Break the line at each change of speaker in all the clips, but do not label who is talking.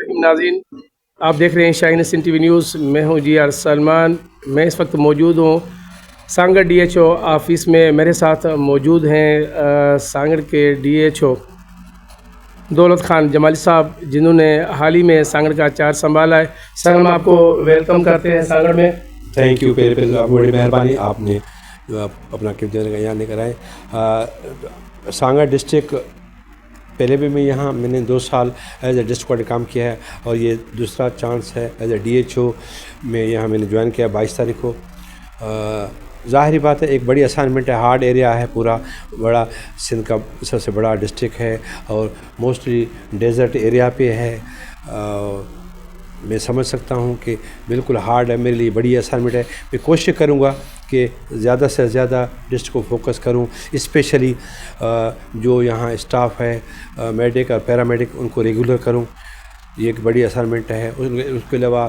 नाज़रीन, आप देख रहे हैं शाहीन हसन टीवी न्यूज़। मैं हूं जी आर सलमान। मैं इस वक्त मौजूद हूं सांगड़ DHO ऑफिस में। मेरे साथ मौजूद हैं सांगड़ के DHO दौलत खान जमाली साहब, जिन्होंने हाल ही में सांगड़ का चार्ज संभाला है। सर, हम आपको वेलकम करते हैं सांगड़ में।
Thank you. पहले बड़ी मेहरबानी आपने जो आप अपना किरदार यहाँ लेकर आए। सांगड़ डिस्ट्रिक्ट पहले भी मैं यहाँ मैंने 2 साल एज ए डिस्ट्रिक्ट कोऑर्डिनेटर काम किया है और ये दूसरा चांस है एज ए DHO में यहाँ मैंने ज्वाइन किया 22 तारीख को। ज़ाहिरी बात है, एक बड़ी असाइनमेंट है, हार्ड एरिया है, पूरा बड़ा सिंध का सबसे बड़ा डिस्ट्रिक्ट है और मोस्टली डेजर्ट एरिया पे है। मैं समझ सकता हूँ कि बिल्कुल हार्ड है, मेरे लिए बड़ी असाइनमेंट है। मैं कोशिश करूँगा कि ज़्यादा से ज़्यादा डिस्ट्रिक्ट को फोकस करूँ, स्पेशली जो यहाँ स्टाफ है मेडिक और पैरामेडिक उनको रेगुलर करूँ। ये एक बड़ी असाइनमेंट है। उसके अलावा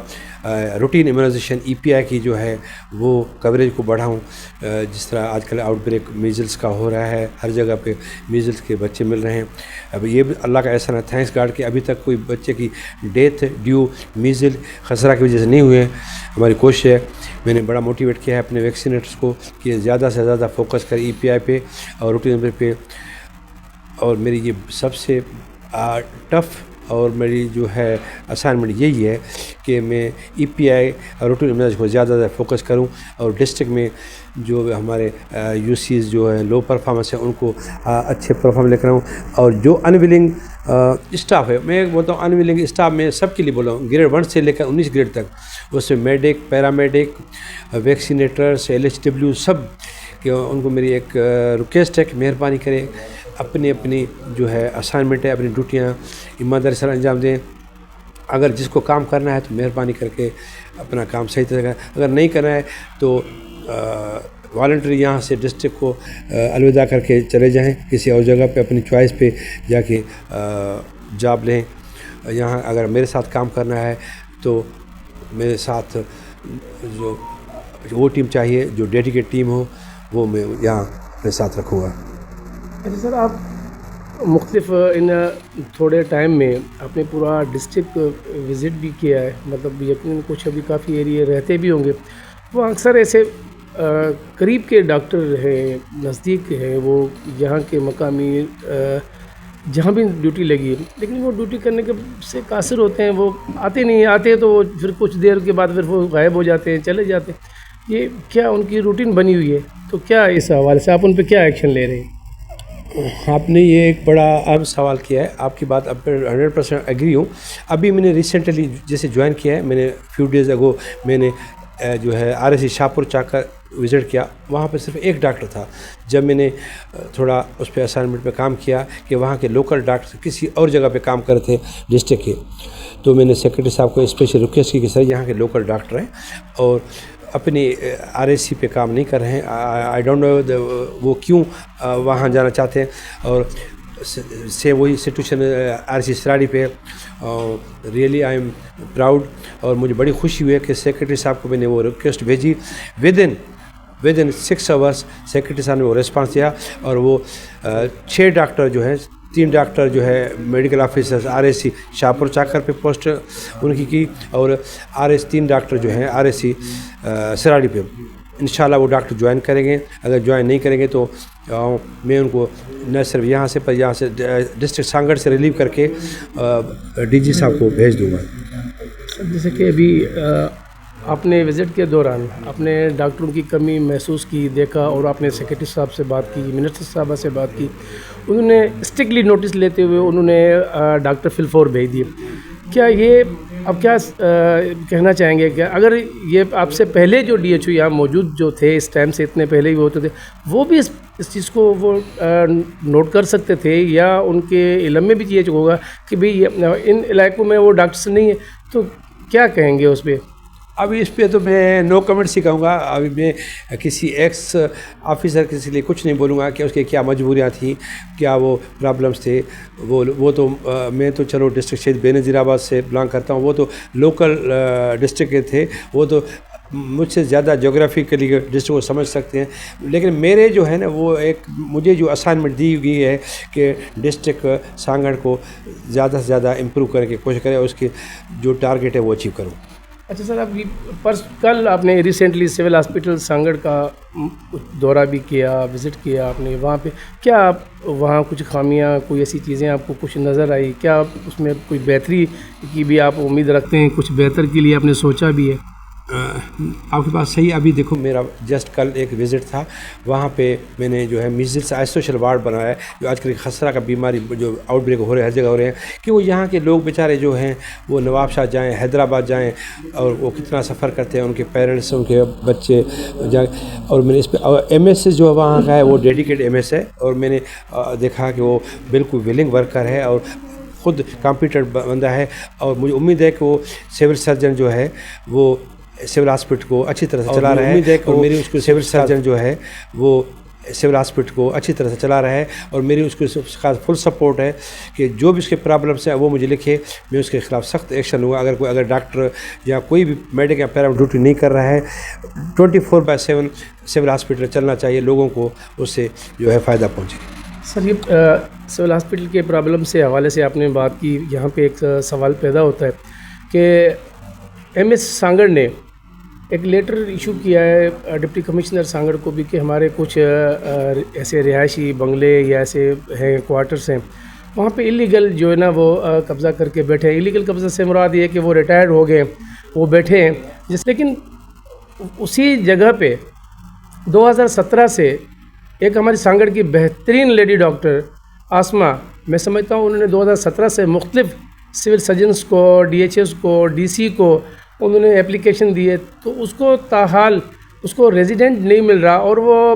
रूटीन इम्यूनाइजेशन EPI की जो है वो कवरेज को बढ़ाऊँ। जिस तरह आजकल आउटब्रेक मीज़ल्स का हो रहा है, हर जगह पे मीज़ल्स के बच्चे मिल रहे हैं। अब ये भी अल्लाह का एहसान है, थैंक्स गॉड कि अभी तक कोई बच्चे की डेथ ड्यू मीज़ल खसरा की वजह से नहीं हुए हैं। हमारी कोशिश है, मैंने बड़ा मोटिवेट किया है अपने वैक्सीनेटर्स को कि ज़्यादा से ज़्यादा फोकस करें EPI पे और रूटीन पे। और मेरी ये सबसे टफ़ और मेरी जो है असाइनमेंट यही है कि मैं EPI और रूटीन इम्यूनाइजेशन को ज़्यादा फोकस करूं और डिस्ट्रिक्ट में जो हमारे UCs जो है लो परफॉर्मेंस है उनको अच्छे परफॉर्म लेकर आऊँ। और जो अनविलिंग स्टाफ है, मैं बोलता हूँ अनविलिंग स्टाफ में सबके लिए बोला हूँ, ग्रेड 1 से लेकर 19 ग्रेड तक, उसमें मेडिक, पैरामेडिक, वैक्सीनेटर्स, LHW सब कि उनको मेरी एक रिक्वेस्ट है कि मेहरबानी करें, अपनी अपनी जो है असाइनमेंट है, अपनी ड्यूटियाँ ईमानदारी से अंजाम दें। अगर जिसको काम करना है तो मेहरबानी करके अपना काम सही तरह, अगर नहीं करना है तो वॉलंटरी यहाँ से डिस्ट्रिक्ट को अलविदा करके चले जाएं, किसी और जगह पे अपनी चॉइस पे जाके जॉब लें। यहाँ अगर मेरे साथ काम करना है तो मेरे साथ जो वो टीम चाहिए, जो डेडिकेट टीम हो, वो मैं यहाँ अपने साथ रखूँगा।
अच्छा सर, आप मुख्तलिफ इन थोड़े टाइम में आपने पूरा डिस्ट्रिक्ट विज़िट भी किया है, मतलब यकीनन कुछ अभी काफ़ी एरिया रहते भी होंगे, वो अक्सर ऐसे करीब के डॉक्टर हैं, नज़दीक हैं, वो यहाँ के मकामी जहाँ भी ड्यूटी लगी है, लेकिन वो ड्यूटी करने के से कासिर होते हैं, वो आते नहीं आते तो वो फिर कुछ देर के बाद फिर वो गायब हो जाते हैं, चले जाते हैं। ये क्या उनकी रूटीन बनी हुई है? तो क्या इस हवाले से आप उन पर क्या एक्शन ले रहे हैं?
आपने ये एक बड़ा अहम सवाल किया है, आपकी बात अब 100% एग्री हूँ। अभी मैंने रिसेंटली जैसे ज्वाइन किया है, मैंने फ्यू डेज़ अगो मैंने जो है RSC शाहपुर चाकर विज़िट किया। वहाँ पर सिर्फ एक डॉक्टर था। जब मैंने थोड़ा उस पर असाइनमेंट पे काम किया कि वहाँ के लोकल डॉक्टर किसी और जगह पे काम कर रहे थे डिस्ट्रिक्ट के, तो मैंने सेक्रेटरी साहब को स्पेशल रिक्वेस्ट की कि सर यहाँ के लोकल डॉक्टर हैं और अपनी RSC पे काम नहीं कर रहे हैं, आई डोंट नो वो क्यों वहाँ जाना चाहते हैं। और से वही सिचुएशन RSC सराड़ी पे, रियली आई एम प्राउड और मुझे बड़ी खुशी हुई है कि सेक्रेटरी साहब को मैंने वो रिक्वेस्ट भेजी। विद इन 6 आवर्स सेक्रेटरी साहब ने वो रिस्पांस दिया और वो 6 डॉक्टर जो हैं, 3 डॉक्टर जो है मेडिकल ऑफिसर्स RSC शाहपुर चाकर पे पोस्ट उनकी की और 3 डॉक्टर जो हैं RSC सराड़ी पे। इंशाल्लाह वो डॉक्टर ज्वाइन करेंगे। अगर ज्वाइन नहीं करेंगे तो मैं उनको न सिर्फ यहाँ से पर यहाँ से डिस्ट्रिक्ट सांगड़ से रिलीव करके DG साहब को भेज दूँगा।
जैसे कि अभी आपने विज़िट के दौरान आपने डॉक्टरों की कमी महसूस की, देखा, और आपने सेक्रेटरी साहब से बात की, मिनिस्टर साहबा से बात की, उन्होंने स्ट्रिक्टली नोटिस लेते हुए उन्होंने डॉक्टर फिलफोर भेज दिए। क्या ये अब क्या कहना चाहेंगे कि अगर ये आपसे पहले जो DHO यहाँ मौजूद जो थे, इस टाइम से इतने पहले ही वो होते थे, वो भी इस चीज़ को वो नोट कर सकते थे या उनके इल्म में भी ये होगा कि भाई इन इलाकों में वो डॉक्टर्स नहीं है, तो क्या कहेंगे उस पर?
अभी इस पे तो मैं नो कमेंट्स ही कहूँगा। अभी मैं किसी एक्स ऑफिसर के लिए कुछ नहीं बोलूँगा कि उसके क्या मजबूरियाँ थी, क्या वो प्रॉब्लम्स थे। वो तो मैं तो चलो डिस्ट्रिक्ट शहीद बेनज़ीराबाद से बिलोंग करता हूँ, वो तो लोकल डिस्ट्रिक्ट के थे, वो तो مجھ سے زیادہ جغرافیکلی ڈسٹرکٹ کو سمجھ سکتے ہیں، لیکن میرے جو ہے نا وہ ایک مجھے جو اسائنمنٹ دی گئی ہے کہ ڈسٹرکٹ سانگڑ کو زیادہ سے زیادہ امپروو کرنے کی کوشش کریں اور اس کی جو ٹارگیٹ ہے وہ اچیو کروں۔
اچھا سر، آپ کل آپ نے ریسنٹلی سول ہاسپٹل سانگڑ کا دورہ بھی کیا، وزٹ کیا آپ نے وہاں پہ، کیا آپ وہاں کچھ خامیاں، کوئی ایسی چیزیں آپ کو کچھ نظر آئی؟ کیا اس میں کوئی بہتری کی بھی آپ امید رکھتے ہیں؟ کچھ بہتر کے لیے آپ نے سوچا بھی ہے؟
آپ کے پاس صحیح، ابھی دیکھو میرا جسٹ کل ایک وزٹ تھا، وہاں پہ میں نے جو ہے میزلس آئسولیشن وارڈ بنایا ہے، جو آج کل خسرہ کا بیماری جو آؤٹ بریک ہو رہے ہیں ہر جگہ ہو رہے ہیں، کہ وہ یہاں کے لوگ بیچارے جو ہیں وہ نواب شاہ جائیں، حیدرآباد جائیں، اور وہ کتنا سفر کرتے ہیں، ان کے پیرنٹس، ان کے بچے جائیں۔ اور میں نے اس پہ ایم ایس جو وہاں کا ہے وہ ڈیڈیکیٹ ایم ایس ہے، اور میں نے دیکھا کہ وہ بالکل ولنگ ورکر ہے اور خود کمپیٹنٹ بندہ ہے، اور مجھے امید ہے کہ وہ سول سرجن جو ہے وہ سول ہاسپٹل کو اچھی طرح سے چلا رہا ہے، اور میری اس کو سول سرجن جو ہے وہ سول ہاسپٹل کو اچھی طرح سے چلا رہا ہے، اور میری اس کو فل سپورٹ ہے کہ جو بھی اس کے پرابلمس ہیں وہ مجھے لکھے، میں اس کے خلاف سخت ایکشن لوں گا۔ اگر ڈاکٹر یا کوئی بھی میڈیکل یا پیرا ڈیوٹی نہیں کر رہا ہے، 24/7 سول ہاسپٹل چلنا چاہیے، لوگوں کو اس سے جو ہے فائدہ پہنچے۔
سر، یہ سول ہاسپٹل کے پرابلم سے حوالے سے آپ نے بات کی، یہاں پہ ایک سوال پیدا ہوتا ہے کہ ایم ایس سانگڑ نے ایک لیٹر ایشو کیا ہے ڈپٹی کمشنر سانگڑ کو بھی کہ ہمارے کچھ ایسے رہائشی بنگلے یا ایسے ہیں کوارٹرس ہیں، وہاں پہ ایلیگل جو ہے نا وہ قبضہ کر کے بیٹھے ہیں۔ ایلیگل قبضہ سے مراد یہ ہے کہ وہ ریٹائرڈ ہو گئے، وہ بیٹھے ہیں لیکن اسی جگہ پہ 2017 سے ایک ہماری سانگڑ کی بہترین لیڈی ڈاکٹر آسما، میں سمجھتا ہوں انہوں نے 2017 سے مختلف سول سرجنس کو، ڈی ایچ ایس کو، ڈی سی کو انہوں نے اپلیکیشن دی ہے، تو اس کو تاحال اس کو ریزیڈنٹ نہیں مل رہا، اور وہ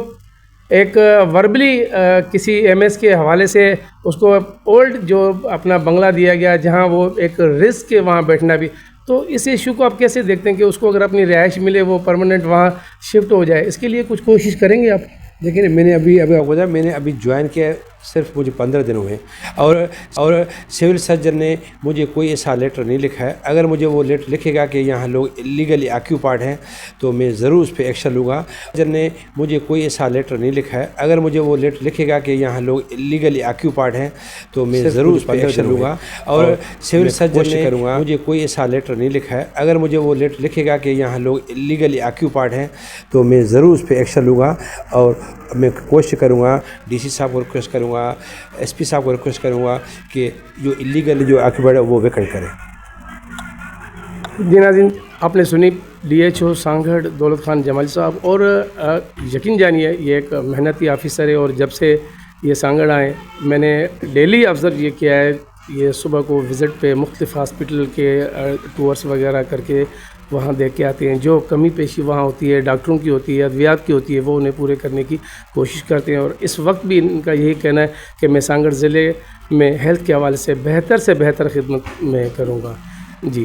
ایک وربلی کسی ایم ایس کے حوالے سے اس کو اولڈ جو اپنا بنگلہ دیا گیا جہاں وہ ایک رسک ہے وہاں بیٹھنا بھی، تو اس ایشو کو آپ کیسے دیکھتے ہیں کہ اس کو اگر اپنی رہائش ملے وہ پرماننٹ وہاں شفٹ ہو جائے؟ اس کے لیے کچھ کوشش کریں گے آپ؟
دیکھیں، میں نے ابھی جوائن کیا ہے، صرف مجھے 15 دن ہوئے، اور سول سرجن نے مجھے کوئی ایسا لیٹر نہیں لکھا ہے۔ اگر مجھے وہ لیٹر لکھے گا کہ یہاں لوگ لیگلی آکیوپائڈ ہیں تو میں ضرور اس پہ ایکشن لوں گا۔ سرجن نے مجھے کوئی ایسا لیٹر نہیں لکھا ہے، اگر مجھے وہ لیٹر لکھے گا کہ یہاں لوگ لیگلی آکیوپائڈ ہیں تو میں ضرور اس پہ ایکشن لوں گا۔ اور سول سرجن نے مجھے کوئی ایسا لیٹر نہیں لکھا ہے، اگر مجھے وہ لیٹر لکھے گا کہ یہاں لوگ لیگلی آکیوپائڈ ہیں تو میں ضرور اس پہ ایکشن لوں گا، اور میں کوشش کروں گا، ڈی سی صاحب کو ریکویسٹ کروں گا، ایس پی صاحب کو ریکویسٹ کروں گا کہ جو ایلیگل جو آکیوپائڈ ہے وہ ویکینٹ کریں۔
جی ناظرین، آپ نے سنی ڈی ایچ او سانگڑ دولت خان جمالی صاحب، اور یقین جانیے یہ ایک محنتی آفیسر ہے، اور جب سے یہ سانگڑ آئے میں نے ڈیلی آبزرو یہ کیا ہے، یہ صبح کو وزٹ پہ مختلف ہاسپٹل کے ٹورس وغیرہ کر کے وہاں دیکھ کے آتے ہیں، جو کمی پیشی وہاں ہوتی ہے، ڈاکٹروں کی ہوتی ہے، ادویات کی ہوتی ہے، وہ انہیں پورے کرنے کی کوشش کرتے ہیں۔ اور اس وقت بھی ان کا یہی کہنا ہے کہ میں سانگڑ ضلع میں ہیلتھ کے حوالے سے بہتر خدمت میں کروں گا۔ جی